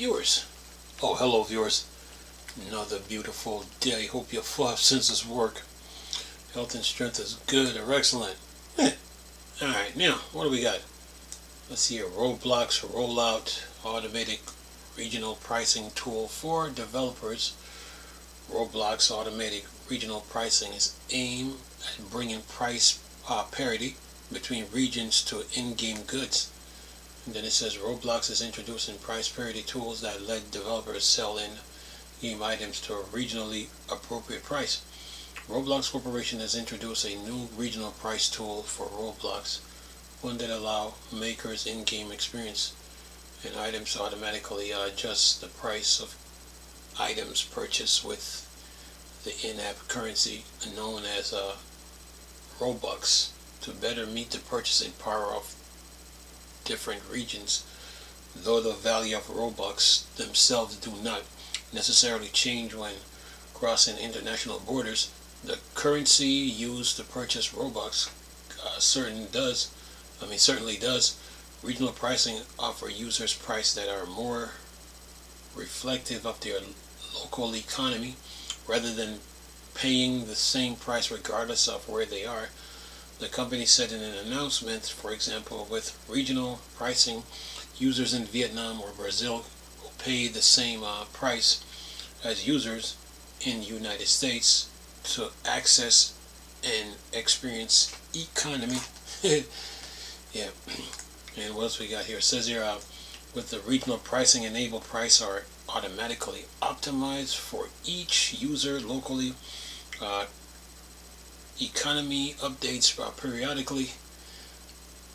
viewers. Oh, hello viewers. Another beautiful day. Hope your five senses work. Health and strength is good or excellent. Alright, now, what do we got? Let's see here. Roblox rollout automatic regional pricing tool for developers. Roblox automatic regional pricing is aimed at bringing price parity between regions to in-game goods. And then it says Roblox is introducing price parity tools that let developers sell in-game items to a regionally appropriate price. Roblox Corporation has introduced a new regional price tool for Roblox, one that allows makers in-game experience and items to automatically adjust the price of items purchased with the in-app currency known as Robux to better meet the purchasing power of different regions. Though the value of Robux themselves do not necessarily change when crossing international borders, the currency used to purchase Robux certainly does. Regional pricing offers users prices that are more reflective of their local economy rather than paying the same price regardless of where they are. The company said in an announcement, for example, with regional pricing, users in Vietnam or Brazil will pay the same price as users in the United States to access and experience economy. Yeah. And what else we got here? It says here, with the regional pricing enabled, prices are automatically optimized for each user locally. Economy updates periodically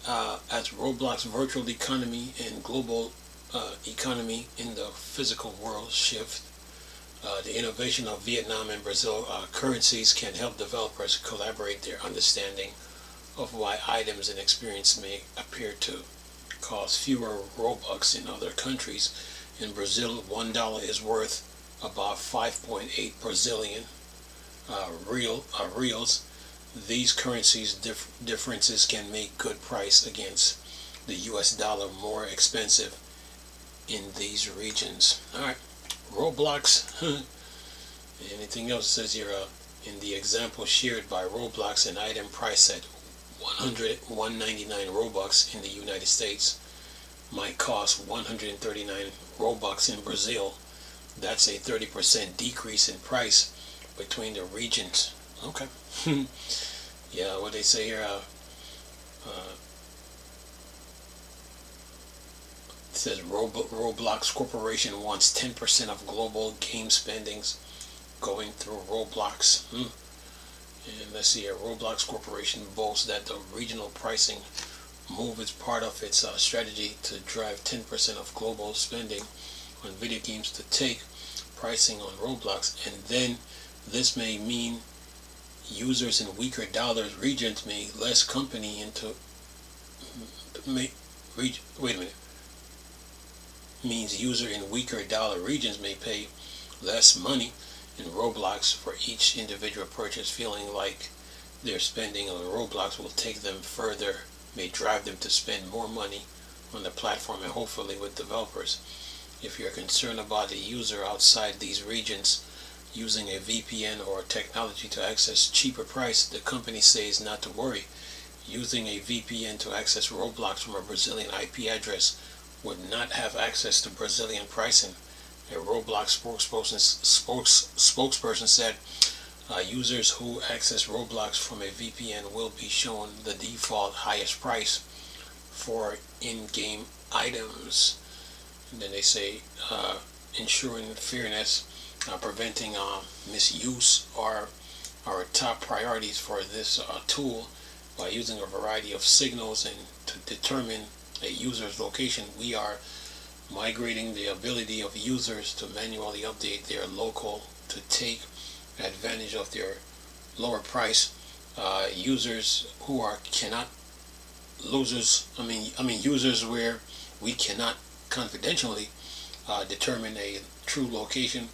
as Roblox virtual economy and global economy in the physical world shift. The innovation of Vietnam and Brazil currencies can help developers collaborate their understanding of why items and experience may appear to cost fewer Robux in other countries. In Brazil, $1 is worth about 5.8 Brazilian reals. These currencies differences can make good price against the US dollar more expensive in these regions. Alright, Roblox. Anything else? Says here in the example shared by Roblox, an item priced at 199 Robux in the United States might cost 139 Robux in Brazil. That's a 30% decrease in price between the regions. Okay. Yeah, what they say here, it says Roblox Corporation wants 10% of global game spendings going through Roblox. And let's see here, Roblox Corporation boasts that the regional pricing move is part of its strategy to drive 10% of global spending on video games to take pricing on Roblox, and then this may mean users in weaker dollar regions may less company into means user in weaker dollar regions may pay less money in Roblox for each individual purchase, feeling like their spending on Roblox will take them further, may drive them to spend more money on the platform and hopefully with developers. If you're concerned about the user outside these regions using a VPN or technology to access cheaper price, the company says not to worry. Using a VPN to access Roblox from a Brazilian IP address would not have access to Brazilian pricing. A Roblox spokesperson said users who access Roblox from a VPN will be shown the default highest price for in-game items. And then they say ensuring fairness, preventing misuse are our top priorities for this tool. By using a variety of signals and to determine a user's location, we are migrating the ability of users to manually update their local to take advantage of their lower price. Users who are users where we cannot confidentially determine a true location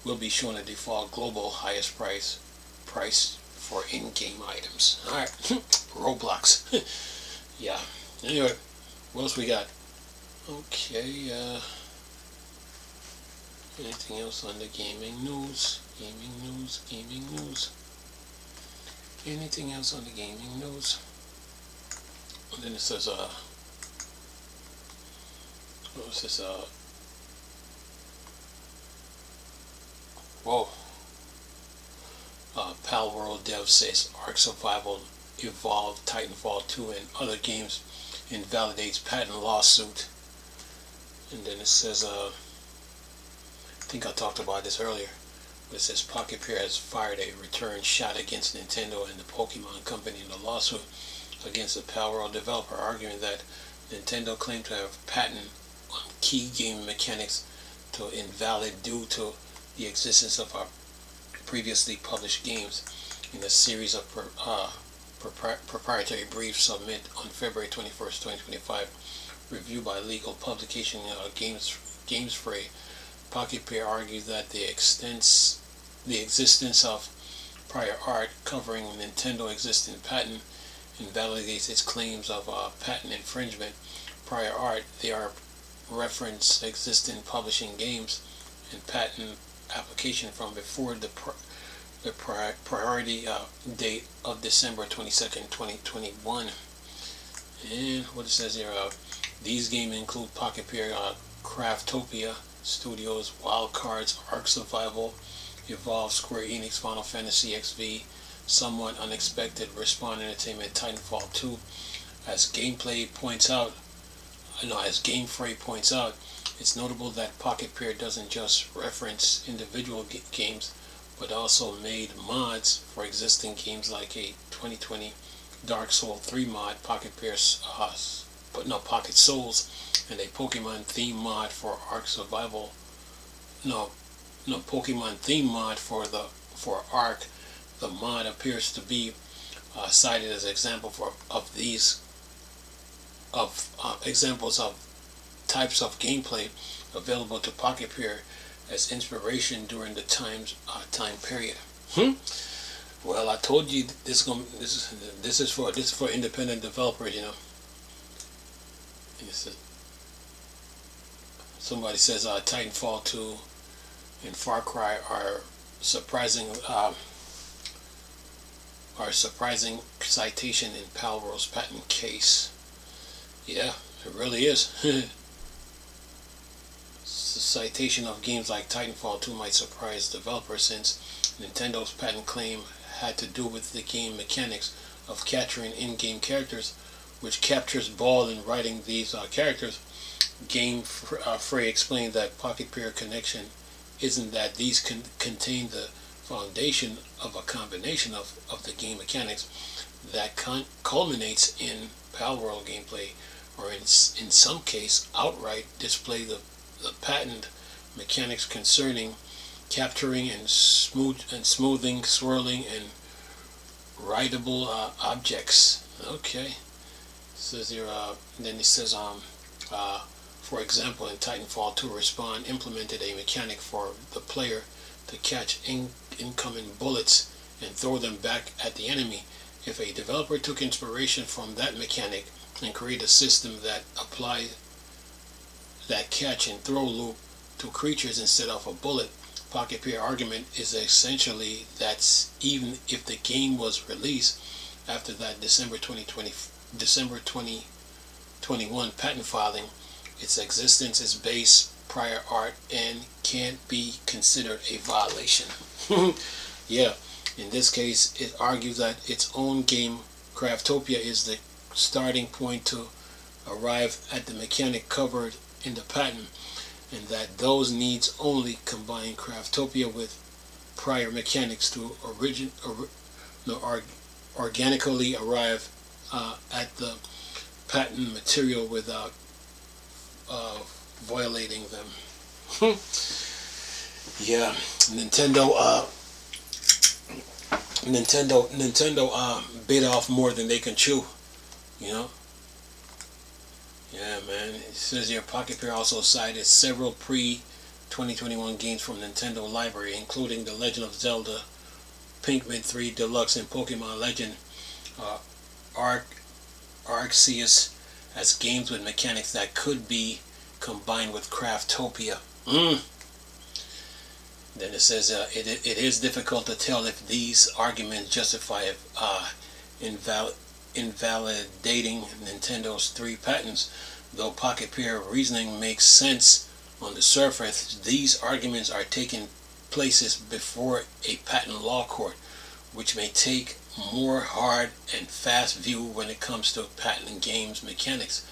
will be shown a default global highest price for in-game items. Alright, Roblox. Yeah. Anyway, what else we got? Okay, Anything else on the gaming news? Gaming news. Anything else on the gaming news? And then it says, what was this, whoa. Palworld Dev says Ark Survival Evolved, Titanfall 2, and other games invalidates patent lawsuit. And then it says, I think I talked about this earlier, but it says Pocket Pair has fired a return shot against Nintendo and the Pokemon Company in a lawsuit against the Palworld developer, arguing that Nintendo claimed to have patent on key game mechanics to invalid due to the existence of our previously published games in a series of proprietary briefs submitted on February 21st, 2025, reviewed by legal publication Games Fray. Pocket Pair argued that the existence of prior art covering Nintendo existing patent invalidates its claims of patent infringement. Prior art, they are reference existing publishing games and patent application from before the priority date of December 22nd, 2021. And what it says here, these games include Pocket Pair, Craftopia Studios, Wild Cards, Ark Survival, Evolve, Square Enix, Final Fantasy XV, Somewhat Unexpected, Respawn Entertainment, Titanfall 2. As Game Fray points out, it's notable that Pocket Pair doesn't just reference individual games, but also made mods for existing games like a 2020 Dark Souls 3 mod, Pocket Souls, and a Pokemon theme mod for Ark Survival. Pokemon theme mod for Ark. The mod appears to be cited as example examples of types of gameplay available to Pocket Pair as inspiration during the time period. Well, I told you this is for independent developers, you know. Somebody says Titanfall 2 and Far Cry are surprising citation in Palworld's patent case. Yeah, it really is. The citation of games like Titanfall 2 might surprise developers, since Nintendo's patent claim had to do with the game mechanics of capturing in-game characters, which captures ball in writing these characters. Game Fray explained that Pocket Pair connection isn't that these contain the foundation of a combination of the game mechanics that culminates in Palworld gameplay, or in some case outright display the patent mechanics concerning capturing and smoothing, swirling, and writable objects. Okay, says here. Then it says, for example, in Titanfall 2, Respawn implemented a mechanic for the player to catch incoming bullets and throw them back at the enemy. If a developer took inspiration from that mechanic and created a system that applied that catch and throw loop to creatures instead of a bullet, Pocket Pair argument is essentially that even if the game was released after that December 2021 patent filing, its existence is based prior art and can't be considered a violation. Yeah, in this case, it argues that its own game, Craftopia, is the starting point to arrive at the mechanic covered in the patent, and that those needs only combine Craftopia with prior mechanics to organically arrive at the patent material without violating them. Yeah, Nintendo bit off more than they can chew, you know. Yeah, man. It says here, Pocket Pair also cited several pre-2021 games from Nintendo library, including The Legend of Zelda, Pikmin 3 Deluxe, and Pokemon Legend Arceus as games with mechanics that could be combined with Craftopia. Then it says it is difficult to tell if these arguments justify invalidating Nintendo's 3 patents. Though Pocket Pair reasoning makes sense on the surface, these arguments are taking places before a patent law court, which may take more hard and fast view when it comes to patenting games mechanics.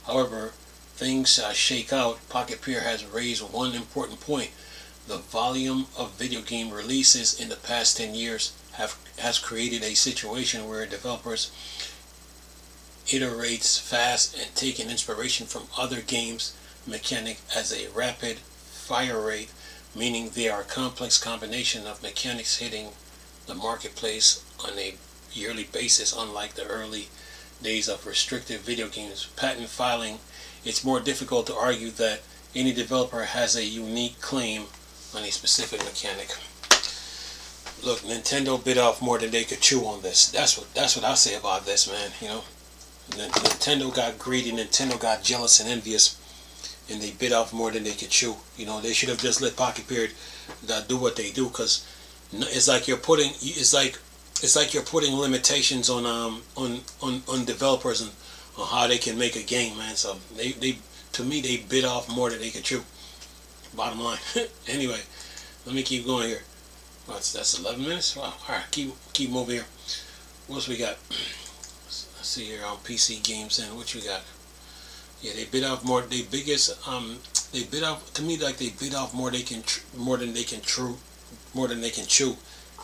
However, things shake out. Pocket Pair has raised one important point. The volume of video game releases in the past 10 years has created a situation where developers iterates fast and taking inspiration from other games mechanic as a rapid fire rate, meaning they are a complex combination of mechanics hitting the marketplace on a yearly basis. Unlike the early days of restricted video games patent filing, it's more difficult to argue that any developer has a unique claim on a specific mechanic. Look, Nintendo bit off more than they could chew on this. That's what I say about this, man. You know, Nintendo got greedy, Nintendo got jealous and envious, and they bit off more than they could chew. You know, they should have just let Pocket Pair do what they do, because it's like you're putting you're putting limitations on developers and on how they can make a game, man. So they to me they bit off more than they could chew. Bottom line. Anyway, let me keep going here. Well, that's 11 minutes. Wow. All right, keep moving here. What else we got? Let's see here on PC Games. And what you got? Yeah, they bit off more. They bit off, to me, like they bit off more than they can chew.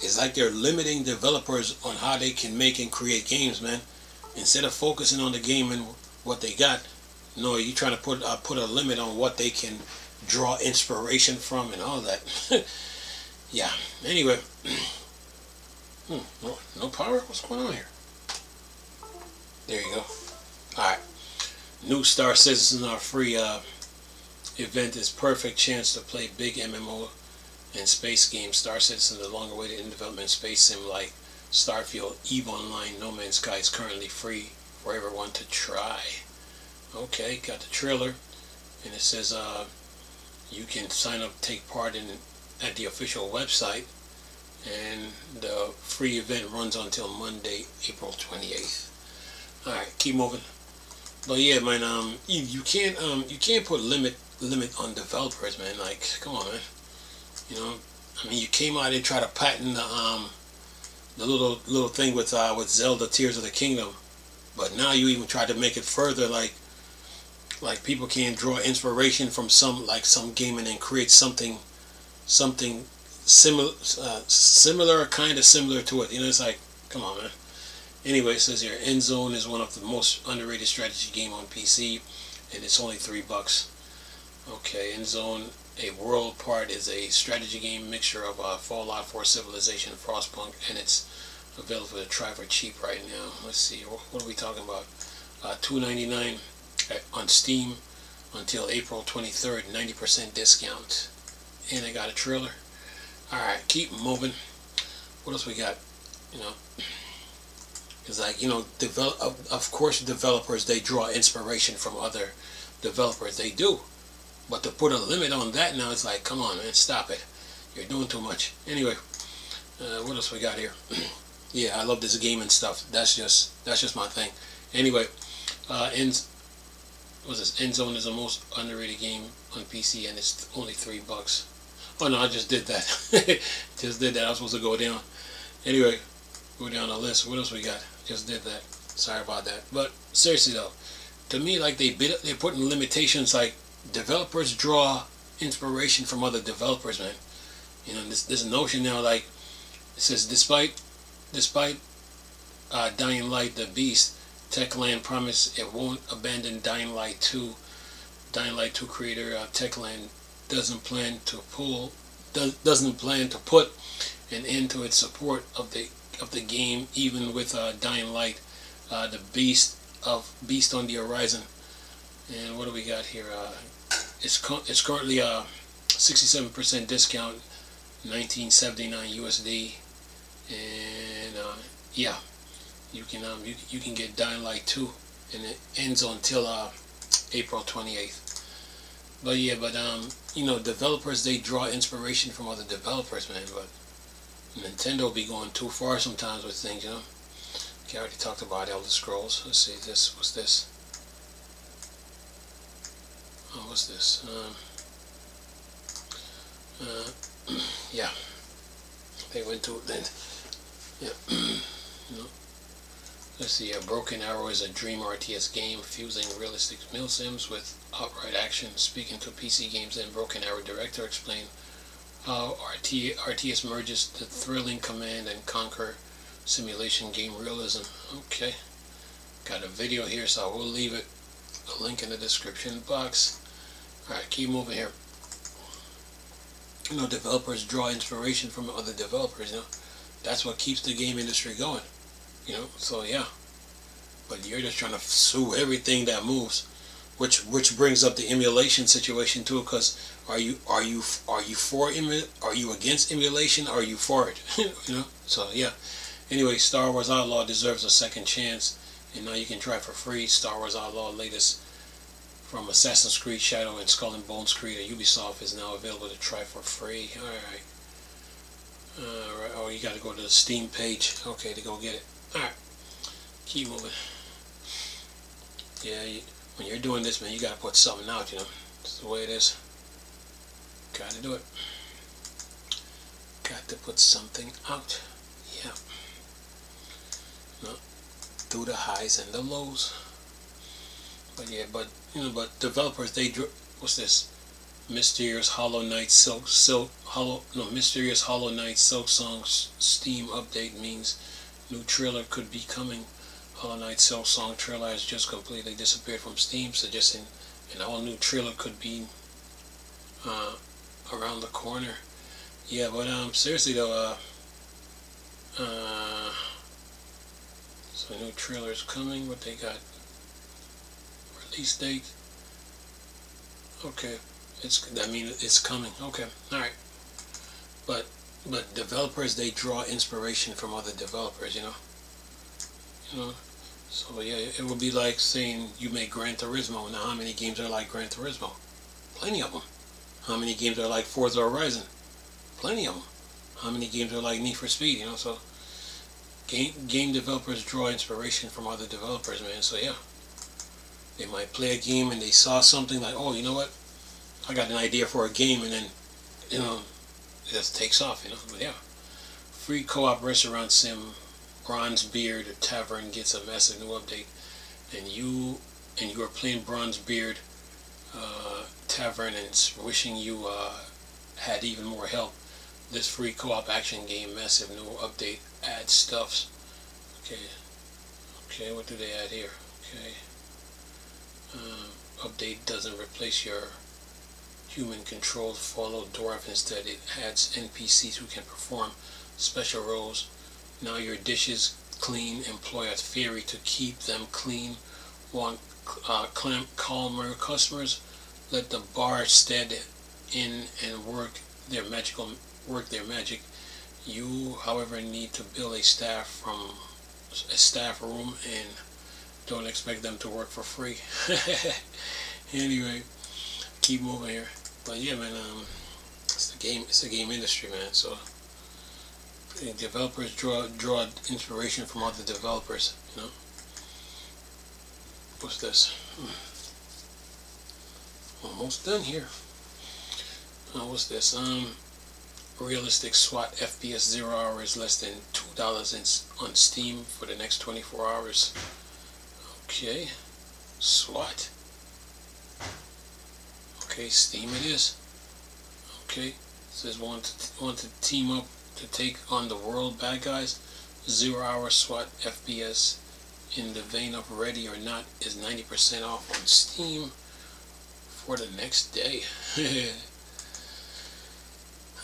It's like they're limiting developers on how they can make and create games, man. Instead of focusing on the game and what they got, no, you're trying to put a limit on what they can draw inspiration from and all that. Yeah. Anyway, no power. What's going on here? There you go. All right. New Star Citizen, our free event, is perfect chance to play big MMO and space games. Star Citizen, the longer-awaited in development space sim like Starfield, EVE Online, No Man's Sky is currently free for everyone to try. Okay, got the trailer, and it says you can sign up, take part in at the official website, and the free event runs until Monday, April 28th. All right, keep moving. But yeah, man, you can't put limit on developers, man. Like, come on, man. You know, I mean, you came out and tried to patent the little thing with Zelda Tears of the Kingdom, but now you even tried to make it further, like people can draw inspiration from some game and then create something similar, kind of similar to it. You know, it's like, come on, man. Anyway, it says here, Endzone is one of the most underrated strategy game on PC, and it's only $3. Okay, Endzone, A World Part, is a strategy game mixture of Fallout 4, Civilization, Frostpunk, and it's available to try for cheap right now. Let's see, what are we talking about? $2.99 on Steam until April 23rd, 90% discount. And I got a trailer. Alright, keep moving. What else we got? You know, it's like, you know, of course developers, they draw inspiration from other developers. They do. But to put a limit on that now, it's like, come on, man, stop it. You're doing too much. Anyway, what else we got here? Yeah, I love this game and stuff. That's just my thing. Anyway, Endzone is the most underrated game on PC, and it's only $3. Oh no, I just did that. Just did that. I was supposed to go down. Anyway, go down the list. What else we got? Just did that. Sorry about that. But seriously though, to me, like they're putting limitations. Like, developers draw inspiration from other developers, man. You know, this notion now, like it says, despite Dying Light the Beast, Techland promised it won't abandon Dying Light 2. Dying Light 2 creator Techland doesn't plan to put an end to its support of the game, even with Dying Light, the Beast on the horizon. And what do we got here? It's currently a 67% discount, $19.79 USD, and yeah, you can get Dying Light 2, and it ends until April 28th. But yeah, developers, they draw inspiration from other developers, man, but Nintendo be going too far sometimes with things, Okay, I already talked about Elder Scrolls. Let's see, what's this? Oh, what's this? Yeah, they went to it then. Yeah. Let's see, Broken Arrow is a dream RTS game fusing realistic milsims with outright action. Speaking to PC Games and Broken Arrow director explained how RTS merges the thrilling command and conquer simulation game realism. Okay, got a video here, so I will leave it, a link in the description box. Alright, keep moving here. Developers draw inspiration from other developers, That's what keeps the game industry going, so yeah. But you're just trying to sue everything that moves, which brings up the emulation situation too, because are you against emulation, or are you for it? So yeah. Anyway, Star Wars Outlaw deserves a second chance, and now you can try for free Star Wars Outlaw latest from Assassin's Creed Shadow and Skull and Bones Creed at Ubisoft is now available to try for free. Alright. Oh, you gotta go to the Steam page, okay, to go get it. Alright. Keep moving. Yeah, when you're doing this, man, you gotta put something out, That's the way it is. Gotta do it. Got to put something out. Yeah. Through the highs and the lows. But yeah, but developers, what's this? Mysterious Hollow Knight Mysterious Hollow Knight Silksong Steam update means new trailer could be coming. Hollow Knight Silksong trailer has just completely disappeared from Steam, suggesting an all-new trailer could be around the corner. Yeah, but seriously though, so a new trailer is coming. What they got? Release date. Okay, it's coming. Okay, all right. But developers, they draw inspiration from other developers, So yeah, it would be like saying you make Gran Turismo. Now, how many games are like Gran Turismo? Plenty of them. How many games are like Forza Horizon? Plenty of them. How many games are like Need for Speed? So game developers draw inspiration from other developers, man. So yeah, they might play a game and they saw something like, oh, you know what? I got an idea for a game, and then it just takes off, But yeah, free co-op restaurant sim Bronzebeard Tavern gets a massive new update, and you are playing Bronzebeard Tavern and wishing you had even more help. This free co-op action game massive new update adds stuffs. Okay, what do they add here? Okay, update doesn't replace your human-controlled follow dwarf. Instead, it adds NPCs who can perform special roles. Now your dishes clean. Employ a fairy to keep them clean. Want calmer customers? Let the bar stand in and work their magic. You, however, need to build a staff room, and don't expect them to work for free. Anyway, keep moving here. But yeah, man, it's the game industry, man. So developers draw inspiration from other developers, What's this? Almost done here. What's this? Realistic SWAT FPS 0 hours less than $2 on Steam for the next 24 hours. Okay, SWAT. Okay, Steam it is. Okay, it says want to team up to take on the world bad guys. 0 hour SWAT FPS in the vein of Ready or Not is 90% off on Steam for the next day.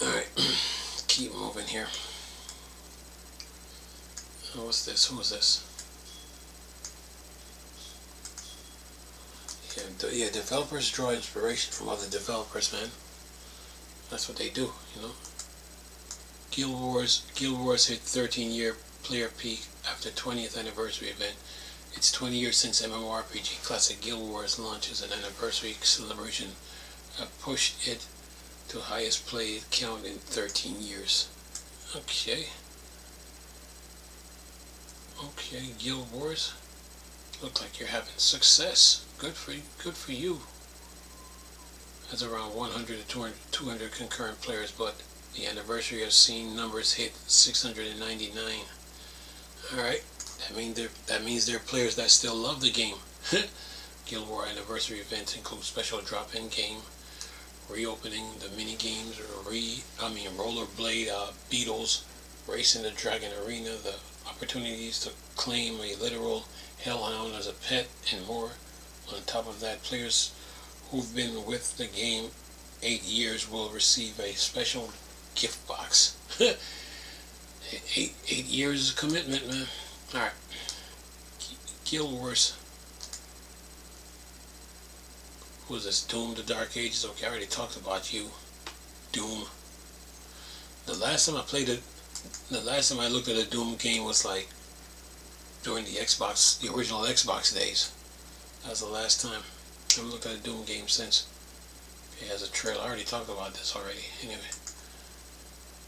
Alright, keep moving here. What's this? Who is this? Yeah, developers draw inspiration from other developers, man. That's what they do, Guild Wars hit 13-year player peak after 20th anniversary event. It's 20 years since MMORPG classic Guild Wars launches, an anniversary celebration pushed it to highest played count in 13 years. Okay. Okay, Guild Wars. Look like you're having success. Good for you. Good for you. That's around 100 to 200 concurrent players, but the anniversary has seen numbers hit 699. Alright, that means there are players that still love the game. Guild War anniversary events include special drop-in game, reopening the mini games, rollerblade beetles, racing the Dragon Arena, the opportunities to claim a literal hellhound as a pet, and more. On top of that, players who've been with the game 8 years will receive a special gift box. eight years of commitment, man. Alright. Guild Wars. Who is this? Doom the Dark Ages? Okay, I already talked about you. Doom. The last time I looked at a Doom game was like during the original Xbox days. That was the last time. I haven't looked at a Doom game since. Okay, has a trailer. I already talked about this already. Anyway.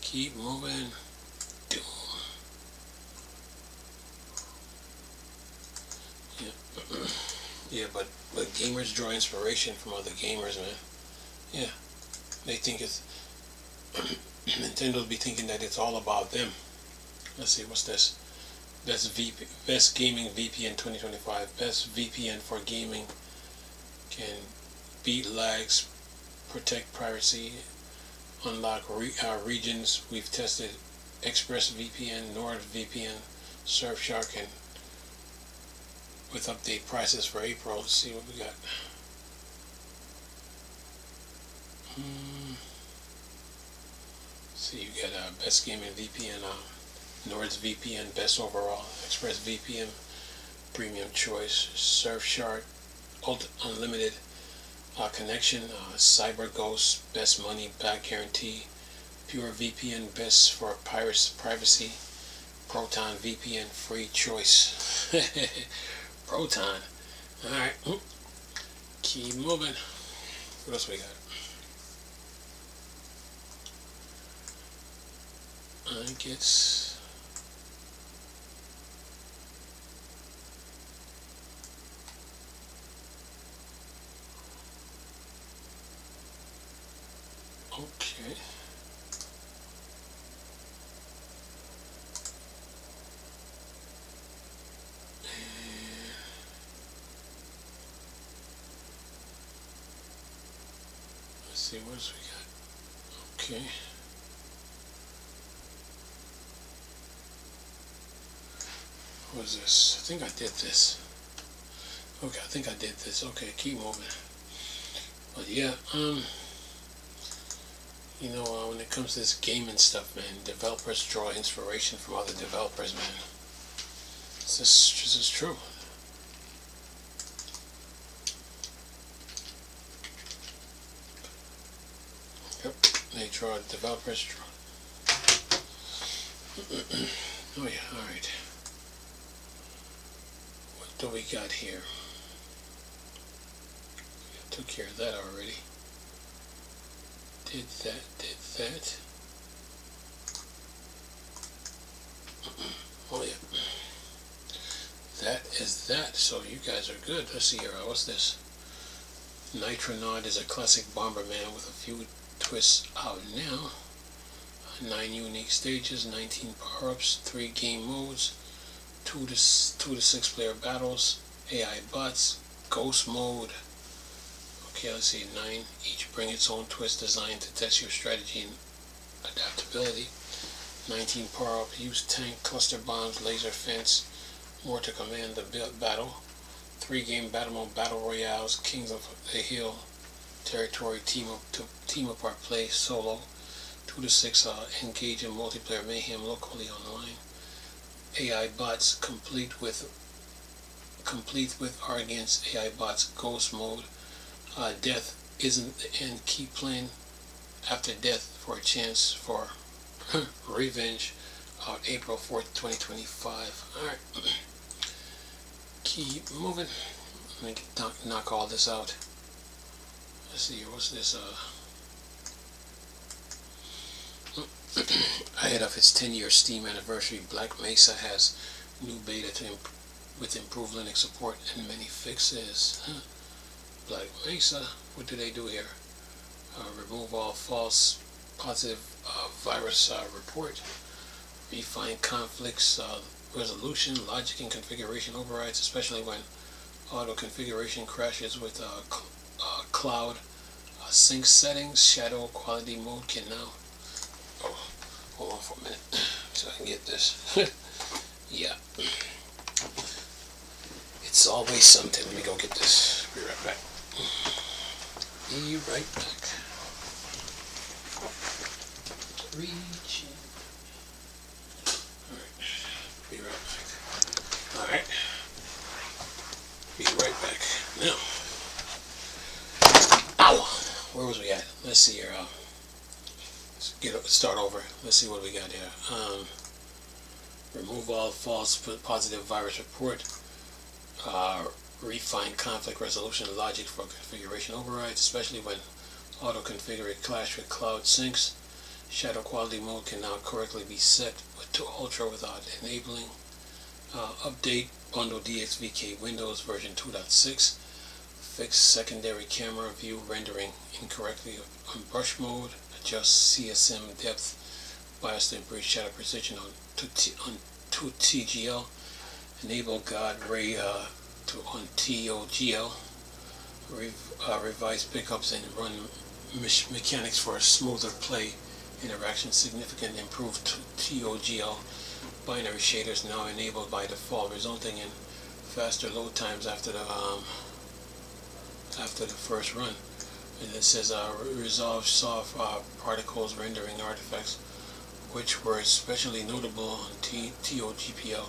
Keep moving. Doom. Yeah. Yeah, but gamers draw inspiration from other gamers, man. Yeah. They think it's Nintendo'll be thinking that it's all about them. Let's see, what's this? Best gaming VPN 2025. Best VPN for gaming. Can beat lags, protect privacy, unlock regions. We've tested ExpressVPN, NordVPN, Surfshark, and with update prices for April. Let's see what we got. See, you got best gaming VPN, NordVPN, best overall, ExpressVPN, premium choice, Surfshark, unlimited connection, CyberGhost, best money back guarantee, PureVPN, best for privacy, Proton VPN, free choice. Proton. Alright. Keep moving. What else we got? I guess. Okay. Let's see, what else we got? Okay. What is this? I think I did this. Okay, I think I did this. Okay, keep moving. But yeah, you know, when it comes to this gaming stuff, man, developers draw inspiration from other developers, man. This is true. Yep, developers draw. Oh yeah, alright. What do we got here? Took care of that already. Did that. Oh yeah. That is that. So you guys are good. Let's see here. What's this? Nitronaut is a classic Bomberman with a few twists out now. 9 unique stages, 19 power-ups, 3 game modes, 2 to 6 player battles, AI bots, ghost mode. Okay, let's see, 9. Each bring its own twist designed to test your strategy and adaptability. 19 power-up, use tank, cluster bombs, laser fence, more to command the battle. 3 game battle mode, battle royales, Kings of the Hill, territory, team up or play solo. 2 to 6 engage in multiplayer mayhem locally online. AI bots complete with or against AI bots ghost mode. Death isn't the end. Keep playing after death for a chance for revenge. April 4th, 2025. Alright. Keep moving. Let me knock all this out. Let's see here. What's this? Ahead of its 10-year Steam anniversary, Black Mesa has new beta with improved Linux support and many fixes. Black Mesa, what do they do here? Remove all false positive virus report, refine conflicts resolution, logic and configuration overrides, especially when auto configuration crashes with cloud sync settings. Shadow quality mode can now, oh, hold on for a minute so I can get this. Yeah, it's always something. Let me go get this. Be right back. Be right back. Reach in. Alright, be right back. Alright, be right back. Now, ow! Where was we at? Let's see here. Let's start over. Let's see what we got here. Remove all false positive virus report. Refine conflict resolution logic for configuration overrides, especially when auto-configured clash with cloud syncs. Shadow quality mode can now correctly be set to ultra without enabling. Update bundle DXVK Windows version 2.6. Fix secondary camera view rendering incorrectly on brush mode. Adjust CSM depth BIOS to improve shadow precision on 2TGL. Enable God Ray on TOGL. Revise pickups and run mechanics for a smoother play interaction. Significant improved TOGL binary shaders now enabled by default, resulting in faster load times after the first run. And it says resolve soft particles rendering artifacts, which were especially notable on TOGPL.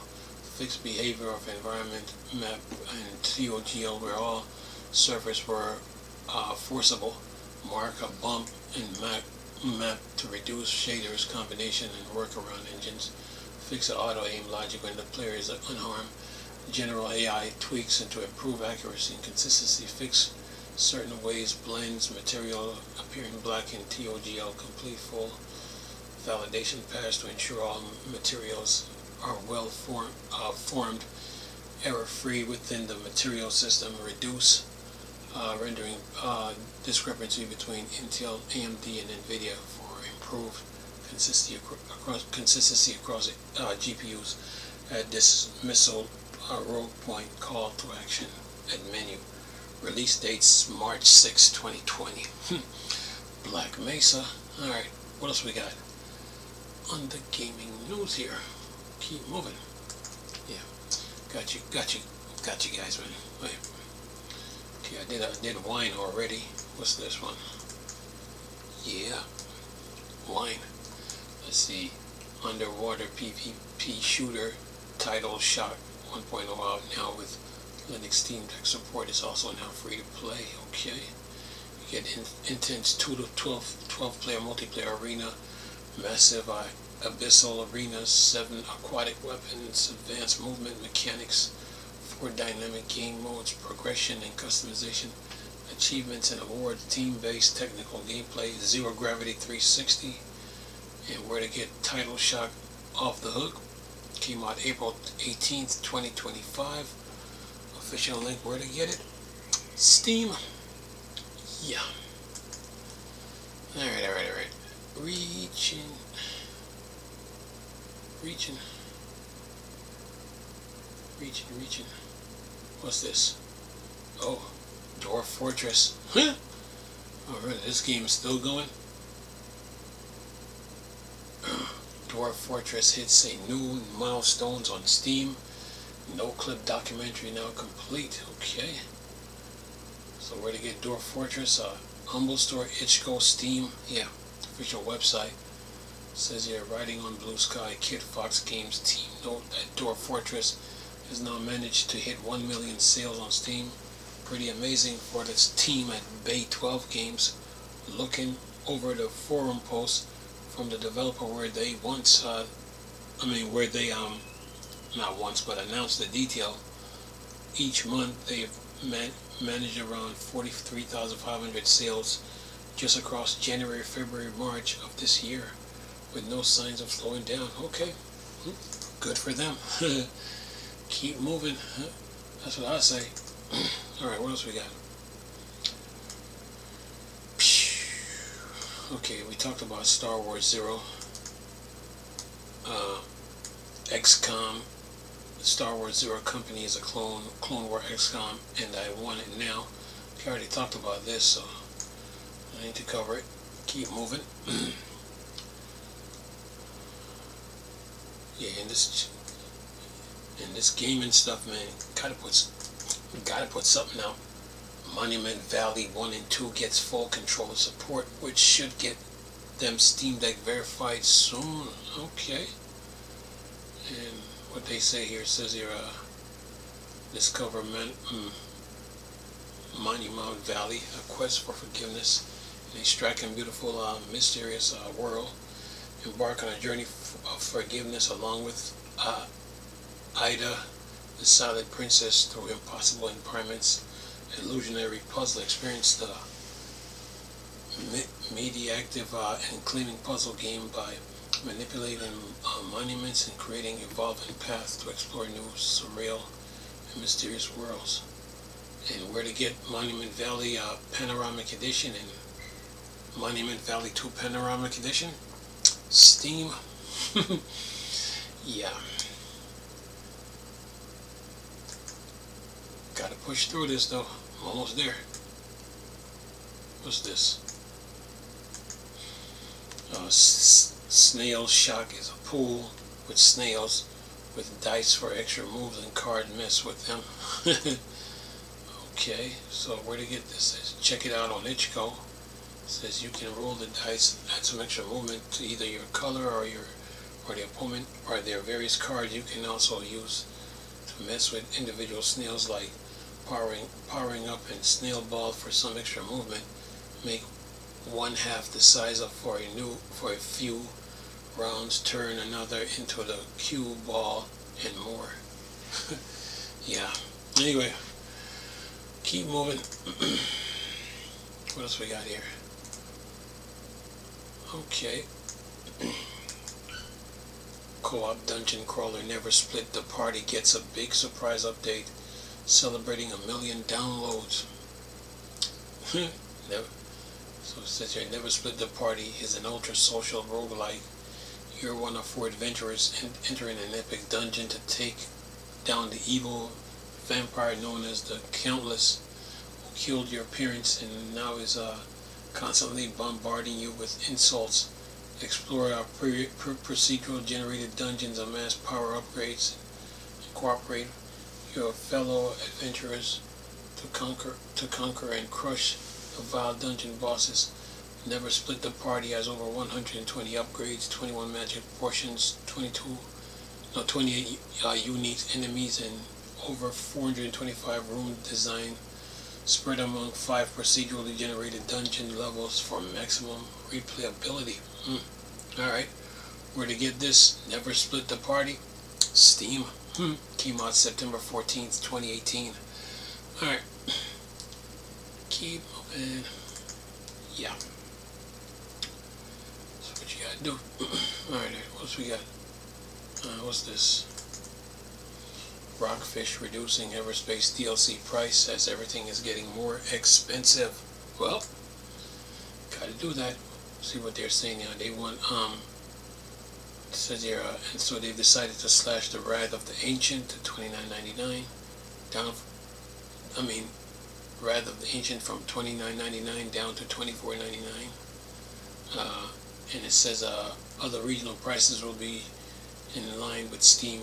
Fixed behavior of environment map and TOGL where all servers were forcible. Mark a bump and map to reduce shaders combination and workaround engines. Fix the auto aim logic when the player is unharmed. General AI tweaks and to improve accuracy and consistency. Fix certain ways blends material appearing black in TOGL. Complete full validation pass to ensure all materials are well formed, error-free within the material system. Reduce rendering discrepancy between Intel, AMD, and NVIDIA for improved consistency across GPUs. Add dismissal rogue point call to action at menu. Release dates March 6, 2020. Black Mesa. Alright, what else we got? On the gaming news here. Keep moving. Yeah, got you guys, man. Wait. Okay, I did wine already. What's this one? Yeah, wine. Let's see. Underwater PvP shooter title Shock 1.0 out now with Linux Steam Deck support. Is also now free to play. Okay, you get intense 2 to 12 player multiplayer arena, massive abyssal arenas, 7 aquatic weapons, advanced movement mechanics, 4 dynamic game modes, progression and customization, achievements and awards, team-based technical gameplay, Zero Gravity 360, and where to get Title Shock Off the Hook. Came out April 18th, 2025. Official link where to get it. Steam. Yeah. Alright. Reaching. What's this? Oh, Dwarf Fortress. Huh? Oh, really? This game is still going? Dwarf Fortress hits a new milestones on Steam. No clip documentary now complete. Okay. So where to get Dwarf Fortress? Humble Store, Itch.io, Steam. Yeah, official website. Says here, writing on Blue Sky, Kid Fox Games team note that Dwarf Fortress has now managed to hit 1 million sales on Steam. Pretty amazing for this team at Bay 12 Games. Looking over the forum posts from the developer where they not once, but announced the detail. Each month they've managed around 43,500 sales just across January, February, March of this year. with no signs of slowing down. Okay, good for them. Keep moving. That's what I say. Alright, what else we got? Okay, we talked about Star Wars Zero. XCOM. Star Wars Zero Company is a Clone War XCOM, and I want it now. I already talked about this, so I need to cover it. Keep moving. Yeah, and this gaming stuff, man, gotta put something out. Monument Valley 1 and 2 gets full controller support, which should get them Steam Deck verified soon. Okay. And what they say here says here, discover Monument Valley, a quest for forgiveness in a striking, beautiful, mysterious world. Embark on a journey of forgiveness along with Ida, the silent princess, through impossible environments, illusionary puzzle. Experience the meditative and claiming puzzle game by manipulating monuments and creating evolving paths to explore new, surreal, and mysterious worlds. And where to get Monument Valley Panoramic Edition and Monument Valley 2 Panoramic Edition? Steam. Yeah. Gotta push through this though. I'm almost there. What's this? Snail Shock is a pool with snails with dice for extra moves and card mess with them. Okay, so where to get this? Check it out on Ichigo. It says you can roll the dice, add some extra movement to either your color or the opponent, or their various cards. You can also use to mess with individual snails, like powering up and snail ball for some extra movement. Make one half the size up for a few rounds, turn another into the cue ball, and more. Yeah. Anyway, keep moving. What else we got here? Okay. Co-op dungeon crawler Never Split the Party gets a big surprise update, celebrating 1 million downloads. Never. So it says here, Never Split the Party is an ultra-social roguelike. You're one of 4 adventurers entering an epic dungeon to take down the evil vampire known as the Countless, who killed your parents and now is constantly bombarding you with insults. Explore our procedural generated dungeons, amass power upgrades, and cooperate your fellow adventurers to conquer and crush the vile dungeon bosses. Never Split the Party has over 120 upgrades, 21 magic potions, 28 unique enemies, and over 425 rune design spread among 5 procedurally generated dungeon levels for maximum replayability. Alright, where to get this? Never Split the Party? Steam. Came out September 14th, 2018. Alright. Keep moving. Yeah. That's what you gotta do. Alright, what else we got? What's this? Rockfish reducing Everspace DLC price as everything is getting more expensive. Well, gotta do that. See what they're saying now. They want it says here, and so they've decided to slash the Wrath of the Ancient to $29.99 down. Wrath of the Ancient from $29.99 down to $24.99. And it says other regional prices will be in line with Steam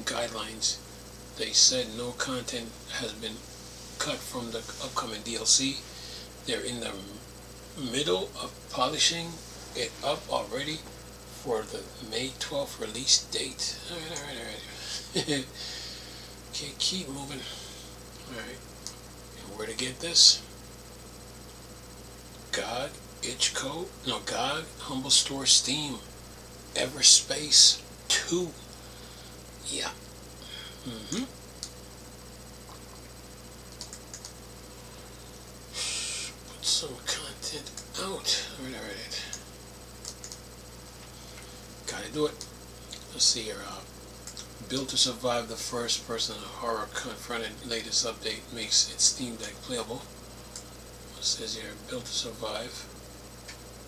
guidelines. They said no content has been cut from the upcoming DLC. They're in the middle of polishing it up already for the May 12th release date. Alright. Okay, keep moving. Alright. And where to get this? GOG, Humble Store, Steam, Everspace 2. Yeah. Put some content out. Alright. to do it. Let's see here. Built to Survive, the first-person horror confronted latest update makes its Steam Deck playable. It says here, Built to Survive.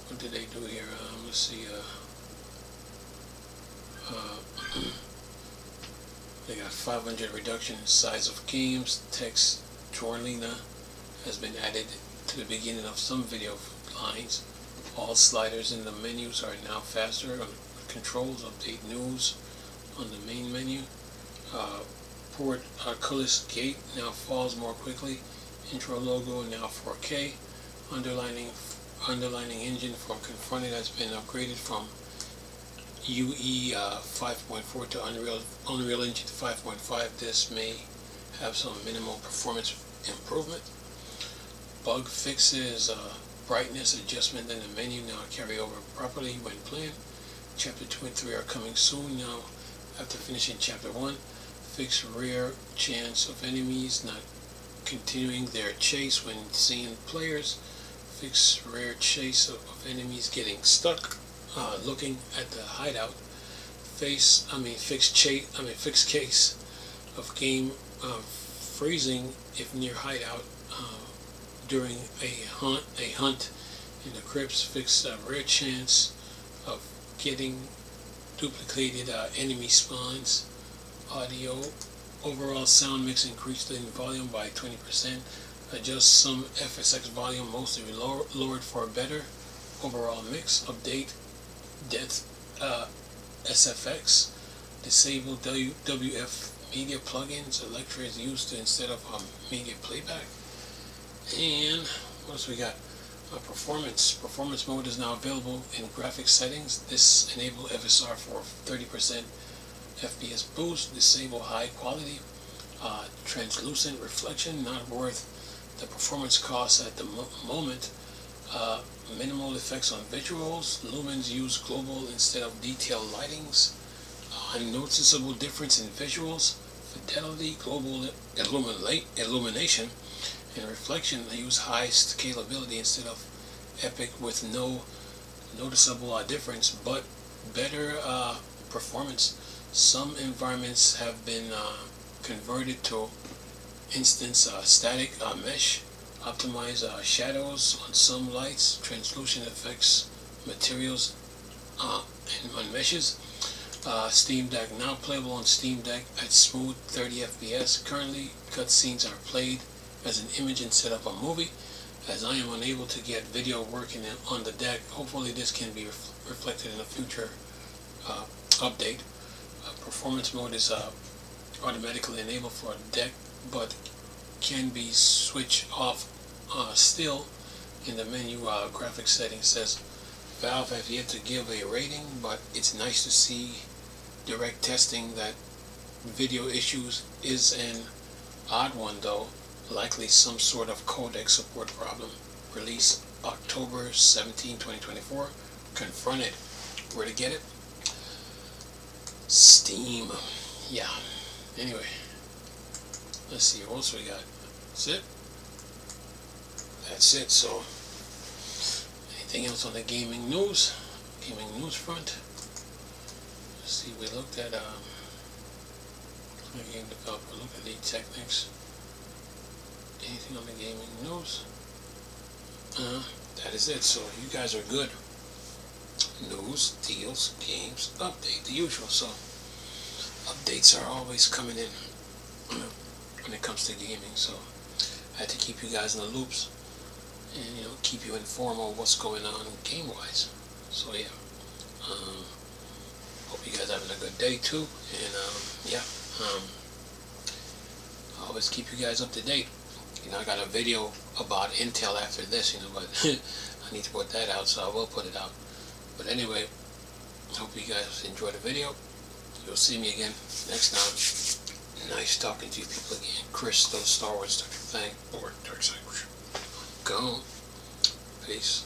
What did they do here? Let's see. They got 500 reduction in size of games. Text Jorlina has been added to the beginning of some video lines. All sliders in the menus are now faster. Controls, update news on the main menu. Portcullis gate now falls more quickly. Intro logo now 4K. Underlining engine for Confronted has been upgraded from UE 5.4 to Unreal Engine 5.5. This may have some minimal performance improvement. Bug fixes, brightness adjustment in the menu now carry over properly when playing. Chapter 2 and 3 are coming soon now after finishing Chapter 1. Fix rare chance of enemies not continuing their chase when seeing players. Fix rare chase of enemies getting stuck looking at the hideout. Fix case of game freezing if near hideout during a hunt in the crypts. Fix rare chance of getting duplicated enemy spawns. Audio overall sound mix increased in volume by 20%. Adjust some FSX volume mostly lowered for a better overall mix. Update depth SFX. Disable WF media plugins. Electra is used instead of media playback. And what else we got? Performance mode is now available in graphics settings. This enable FSR for 30% FPS boost. Disable high quality translucent reflection, not worth the performance costs at the moment. Minimal effects on visuals. Lumens use global instead of detailed lightings. Unnoticeable difference in visuals. Fidelity, global illumination, and reflection. They use high scalability instead of epic with no noticeable difference, but better performance. Some environments have been converted to instance static mesh. Optimize shadows on some lights, translucent effects, materials, and on meshes. Steam Deck now playable on Steam Deck at smooth 30 FPS. Currently, cutscenes are played as an image instead of a movie. As I am unable to get video working on the deck, hopefully this can be reflected in a future update. Performance mode is automatically enabled for a deck, but can be switched off still in the menu. Graphics settings says Valve have yet to give a rating, but it's nice to see direct testing that video issues is an odd one though, likely some sort of codec support problem. Release October 17, 2024. Confronted. Where to get it? Steam. Yeah. Anyway, let's see what else we got. That's it. That's it. So, anything else on the gaming news? Gaming news front. Let's see. We looked at game developer. Look at the Technics. Anything on the gaming news? That is it. So you guys are good. News, deals, games, update, the usual. So updates are always coming in when it comes to gaming. So I had to keep you guys in the loops and keep you informed on what's going on game wise. So yeah, hope you guys having a good day too. And I always keep you guys up to date. I got a video about Intel after this, but I need to put that out, so I will put it out. But anyway, hope you guys enjoyed the video. You'll see me again next time. Nice talking to you people again. Chris, the Star Wars Dark Side. Go. Peace.